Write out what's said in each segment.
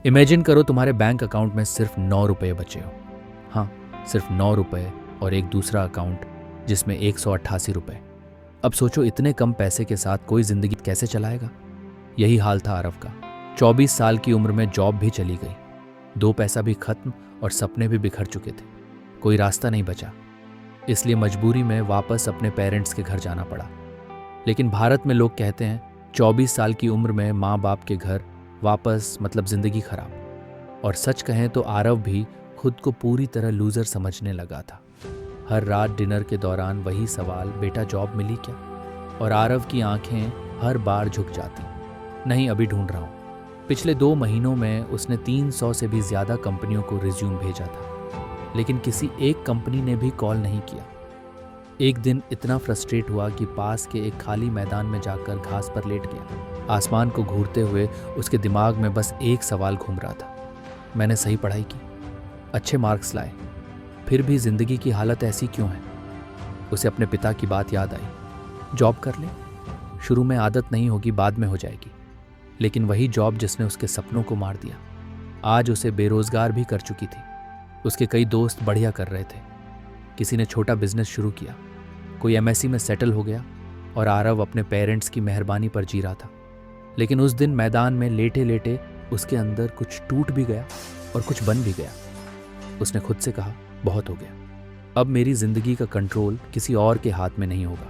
Imagine करो तुम्हारे bank account में सिर्फ 9 रुपये बचे हो। हाँ, सिर्फ 9 रुपये और एक दूसरा अकाउंट जिसमें 188 रुपये। अब सोचो इतने कम पैसे के साथ कोई जिंदगी कैसे चलाएगा। यही हाल था आरव का। 24 साल की उम्र में जॉब भी चली गई, 2 पैसा भी खत्म और सपने भी बिखर चुके थे। कोई रास्ता नहीं बचा, इसलिए मजबूरी में वापस अपने पेरेंट्स के घर जाना पड़ा। लेकिन भारत में लोग कहते हैं 24 साल की उम्र में माँ बाप के घर वापस मतलब जिंदगी खराब। और सच कहें तो आरव भी खुद को पूरी तरह लूजर समझने लगा था। हर रात डिनर के दौरान वही सवाल, बेटा जॉब मिली क्या? और आरव की आंखें हर बार झुक जाती, नहीं अभी ढूंढ रहा हूँ। पिछले 2 महीनों में उसने 300 से भी ज्यादा कंपनियों को रिज्यूम भेजा था, लेकिन किसी एक कंपनी ने भी कॉल नहीं किया। एक दिन इतना फ्रस्ट्रेट हुआ कि पास के एक खाली मैदान में जाकर घास पर लेट गया। आसमान को घूरते हुए उसके दिमाग में बस एक सवाल घूम रहा था, मैंने सही पढ़ाई की, अच्छे मार्क्स लाए, फिर भी जिंदगी की हालत ऐसी क्यों है? उसे अपने पिता की बात याद आई, जॉब कर ले, शुरू में आदत नहीं होगी, बाद में हो जाएगी। लेकिन वही जॉब जिसने उसके सपनों को मार दिया, आज उसे बेरोजगार भी कर चुकी थी। उसके कई दोस्त बढ़िया कर रहे थे, किसी ने छोटा बिजनेस शुरू किया, कोई एमएससी में सेटल हो गया और आरव अपने पेरेंट्स की मेहरबानी पर जी रहा था। लेकिन उस दिन मैदान में लेटे लेटे उसके अंदर कुछ टूट भी गया और कुछ बन भी गया। उसने खुद से कहा, बहुत हो गया, अब मेरी जिंदगी का कंट्रोल किसी और के हाथ में नहीं होगा।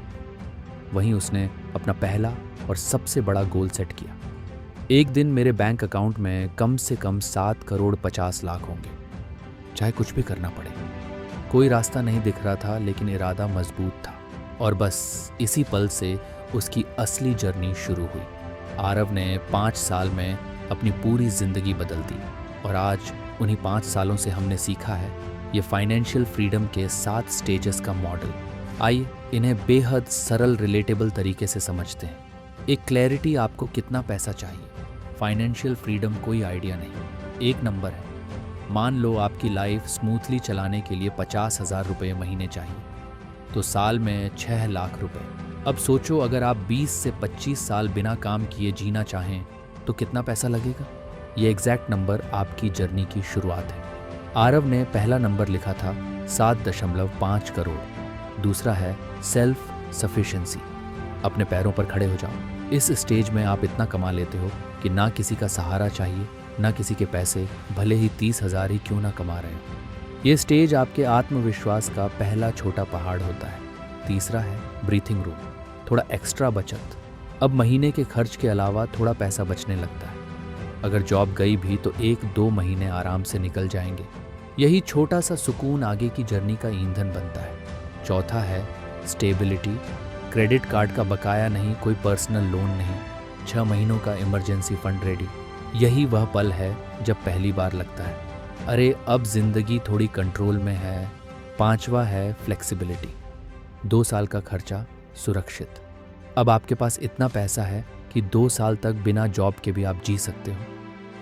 वहीं उसने अपना पहला और सबसे बड़ा गोल सेट किया, एक दिन मेरे बैंक अकाउंट में कम से कम 7 करोड़ 50 लाख होंगे, चाहे कुछ भी करना पड़े। कोई रास्ता नहीं दिख रहा था, लेकिन इरादा मजबूत था। और बस इसी पल से उसकी असली जर्नी शुरू हुई। आरव ने 5 साल में अपनी पूरी जिंदगी बदल दी और आज उन्हीं 5 सालों से हमने सीखा है ये फाइनेंशियल फ्रीडम के 7 स्टेजेस का मॉडल। आइए इन्हें बेहद सरल रिलेटेबल तरीके से समझते हैं। एक क्लैरिटी, आपको कितना पैसा चाहिए। फाइनेंशियल फ्रीडम कोई आइडिया नहीं, एक नंबर है। मान लो आपकी लाइफ स्मूथली चलाने के लिए 50,000 रुपये महीने चाहिए, तो साल में 6 लाख रुपए। अब सोचो अगर आप 20 से 25 साल बिना काम किए जीना चाहें तो कितना पैसा लगेगा। ये एग्जैक्ट नंबर आपकी जर्नी की शुरुआत है। आरव ने पहला नंबर लिखा था 7.5 करोड़। दूसरा है सेल्फ सफिशिएंसी, अपने पैरों पर खड़े हो जाओ। इस स्टेज में आप इतना कमा लेते हो कि ना किसी का सहारा चाहिए, ना किसी के पैसे, भले ही 30,000 ही क्यों ना कमा रहे हो। ये स्टेज आपके आत्मविश्वास का पहला छोटा पहाड़ होता है। तीसरा है ब्रीथिंग रूम, थोड़ा एक्स्ट्रा बचत। अब महीने के खर्च के अलावा थोड़ा पैसा बचने लगता है। अगर जॉब गई भी तो 1-2 महीने आराम से निकल जाएंगे। यही छोटा सा सुकून आगे की जर्नी का ईंधन बनता है। चौथा है स्टेबिलिटी, क्रेडिट कार्ड का बकाया नहीं, कोई पर्सनल लोन नहीं, 6 महीनों का इमरजेंसी फंड रेडी। यही वह पल है जब पहली बार लगता है, अरे अब जिंदगी थोड़ी कंट्रोल में है। 5वां है फ्लेक्सिबिलिटी, 2 साल का खर्चा सुरक्षित। अब आपके पास इतना पैसा है कि 2 साल तक बिना जॉब के भी आप जी सकते हो।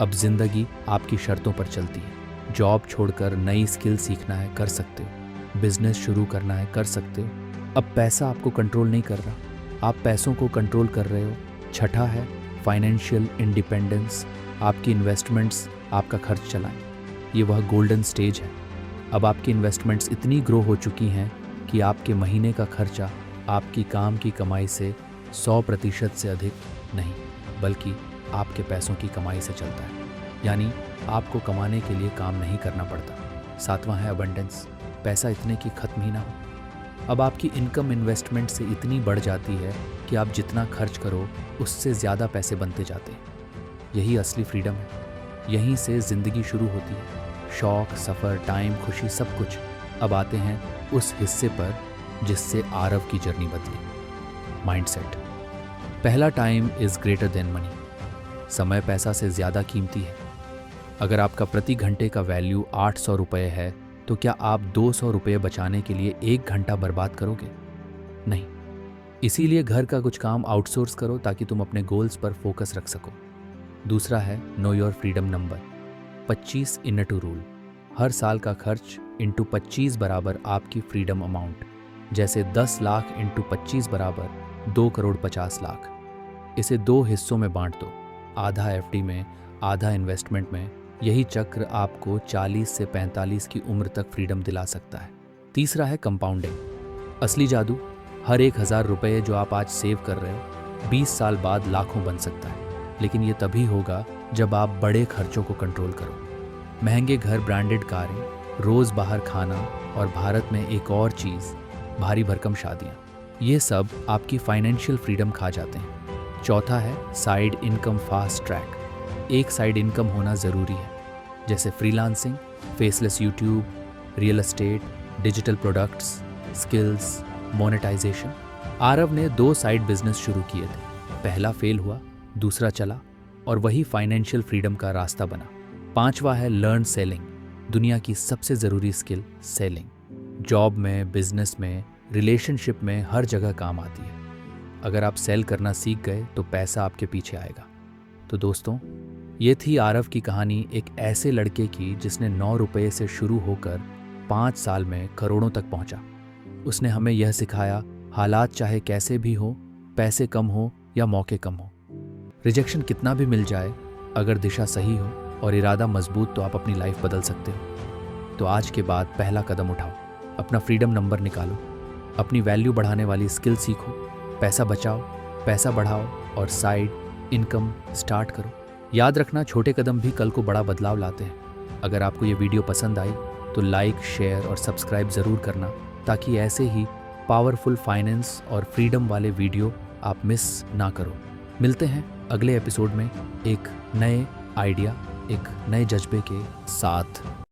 अब जिंदगी आपकी शर्तों पर चलती है। जॉब छोड़कर नई स्किल सीखना है, कर सकते हो। बिजनेस शुरू करना है, कर सकते हो। अब पैसा आपको कंट्रोल नहीं कर रहा, आप पैसों को कंट्रोल कर रहे हो। छठा है फाइनेंशियल इंडिपेंडेंस, आपकी इन्वेस्टमेंट्स आपका खर्च चलाएं। ये वह गोल्डन स्टेज है। अब आपकी इन्वेस्टमेंट्स इतनी ग्रो हो चुकी हैं कि आपके महीने का खर्चा आपकी काम की कमाई से 100% से अधिक नहीं, बल्कि आपके पैसों की कमाई से चलता है। यानी आपको कमाने के लिए काम नहीं करना पड़ता। 7वां है अबंडेंस, पैसा इतने की खत्म ही ना हो। अब आपकी इनकम इन्वेस्टमेंट से इतनी बढ़ जाती है कि आप जितना खर्च करो उससे ज़्यादा पैसे बनते जाते हैं। यही असली फ्रीडम है। यहीं से ज़िंदगी शुरू होती है। शौक, सफ़र, टाइम, खुशी, सब कुछ। अब आते हैं उस हिस्से पर जिससे आरव की जर्नी बदली, माइंडसेट। पहला, time is greater than money. समय पैसा से ज़्यादा कीमती है। अगर आपका प्रति घंटे का वैल्यू 800 रुपये है तो क्या आप 200 रुपये बचाने के लिए 1 घंटा बर्बाद करोगे? नहीं। इसीलिए घर का कुछ काम आउटसोर्स करो ताकि तुम अपने गोल्स पर फोकस रख सको। दूसरा है know your freedom number, 25:2 rule. हर साल का खर्च इंटू 25 बराबर आपकी फ्रीडम अमाउंट। जैसे 10 लाख इंटू 25 बराबर 2 करोड़ 50 लाख। इसे 2 हिस्सों में बांट दो, आधा एफडी में, आधा इन्वेस्टमेंट में, यही चक्र आपको 40 से 45 की उम्र तक फ्रीडम दिला सकता है। तीसरा है कंपाउंडिंग। असली जादू, हर 1,000 रुपये जो आप आज सेव कर रहे हो 20 साल बाद लाखों बन सकता है। लेकिन ये तभी होगा जब आप बड़े खर्चों को कंट्रोल करो। महंगे घर, ब्रांडेड कारें, रोज़ बाहर खाना और भारत में एक और चीज़, भारी भरकम शादियाँ, ये सब आपकी फाइनेंशियल फ्रीडम खा जाते हैं। चौथा है साइड इनकम फास्ट ट्रैक। एक साइड इनकम होना ज़रूरी है, जैसे freelancing, faceless YouTube, real estate, digital products, skills, monetization. Aarav ने 2 साइड बिजनेस शुरू किए थे। पहला फेल हुआ, दूसरा चला और वही फाइनेंशियल फ्रीडम का रास्ता बना। पांचवा है लर्न सेलिंग। दुनिया की सबसे ज़रूरी स्किल सेलिंग। जॉब में, बिजनेस में, रिलेशनशिप में, हर जगह काम आती है। अगर आप सेल करना सीख गए तो पैसा आपके पीछे आएगा। तो दोस्तों, ये थी आरव की कहानी, एक ऐसे लड़के की जिसने 9 रुपये से शुरू होकर 5 साल में करोड़ों तक पहुंचा। उसने हमें यह सिखाया, हालात चाहे कैसे भी हो, पैसे कम हो या मौके कम हो, रिजेक्शन कितना भी मिल जाए, अगर दिशा सही हो और इरादा मजबूत तो आप अपनी लाइफ बदल सकते हो। तो आज के बाद पहला कदम उठाओ, अपना फ्रीडम नंबर निकालो, अपनी वैल्यू बढ़ाने वाली स्किल सीखो, पैसा बचाओ, पैसा बढ़ाओ और साइड इनकम स्टार्ट करो। याद रखना, छोटे कदम भी कल को बड़ा बदलाव लाते हैं। अगर आपको ये वीडियो पसंद आई तो लाइक, शेयर और सब्सक्राइब ज़रूर करना, ताकि ऐसे ही पावरफुल फाइनेंस और फ्रीडम वाले वीडियो आप मिस ना करो। मिलते हैं अगले एपिसोड में एक नए आइडिया, एक नए जज्बे के साथ।